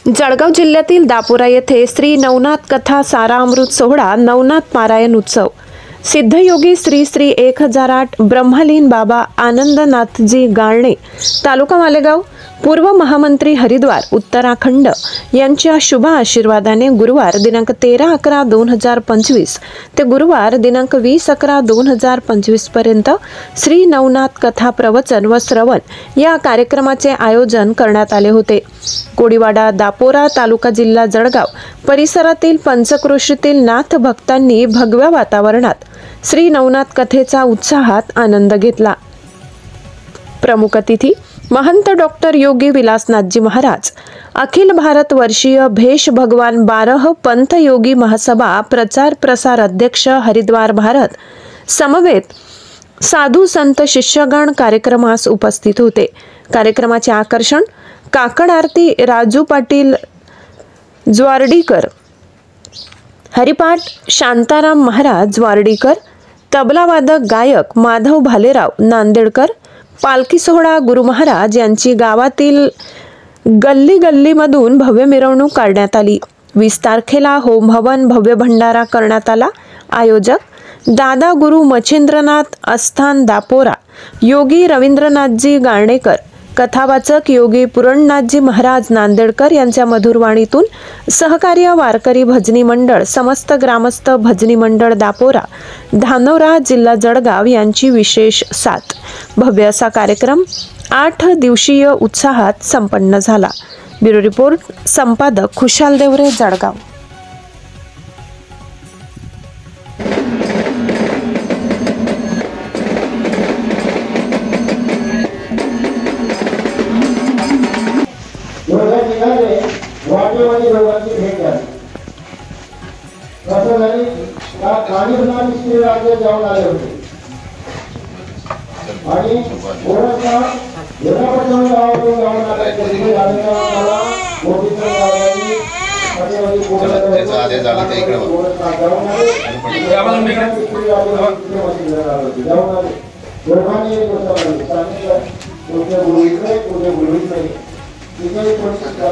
जळगाव जिल्ह्यातील दापोरा येथे श्री नवनाथ कथा सारामृत सोहळा नवनाथ पारायण उत्सव सिद्धयोगी श्री श्री 1008 ब्रह्मलीन बाबा आनंदनाथजी गाळणे तालुका मालेगाव पूर्व महामंत्री हरिद्वार उत्तराखंड यांच्या शुभ आशीर्वादाने गुरुवार दिनांक 13/11/2025 ते गुरुवार दिनांक 20/11/2025 पर्यंत श्री नवनाथ कथा प्रवचन व श्रवण या कार्यक्रमाचे आयोजन करण्यात आले होते। कोडीवाडा दापोरा तालुका जिल्हा जळगाव परिसरातील पंचक्रोशीतील नाथ भक्तांनी भगव्या वातावरणात श्री नवनाथ कथेचा उत्साहात आनंद घेतला। प्रमुख अतिथी महंत डॉक्टर योगी विलासनाथजी महाराज, अखिल भारत वर्षीय भेष भगवान 12 पंथ योगी महासभा प्रचार प्रसार अध्यक्ष हरिद्वार भारत समवेत साधू संत शिष्यगण कार्यक्रमास उपस्थित होते। कार्यक्रमाचे आकर्षण काकड आरती राजू पाटील ज्वारडीकर, हरिपाठ शांताराम महाराज ज्वारडीकर, तबलावादक गायक माधव भालेराव नांदेडकर, पालखी सोहळा गुरु महाराज यांची गावातील गल्ली गल्लीमधून भव्य मिरवणूक काढण्यात आली। 20 तारखेला होम हवन भव्य भंडारा करण्यात आला। आयोजक दादा गुरु मच्छिंद्रनाथ अस्थान दापोरा, योगी रवींद्रनाथजी गाळणेकर, कथावाचक योगी पुरणनाथजी महाराज नांदेडकर यांच्या मधुरवाणीतून सहकार्य वारकरी भजनी मंडळ समस्त ग्रामस्थ भजनी मंडळ दापोरा धानोरा जिल्हा जळगाव यांची विशेष साथ। भव्य असा कार्यक्रम 8 दिवसीय उत्साहात संपन्न झाला। ब्युरो रिपोर्ट संपादक खुशाल देवरे जळगाव। वाटेवाडी दोघांची भेट झाली। कसं झाली का कानिफनाथ श्री राज्य जाऊन आले होते आणि ओरसला येणापासून गावातून जाऊन आले तिथे आलेला मोठीचं गावानी वाटेवाडी कोणाचा आदेश झाला ते इकडे जाऊन आले जाऊन आले दोघांनी एक गोष्ट सांगितलं तुझे गुरु इकडे तुझे गुरु इकडे इथे कोणी कथा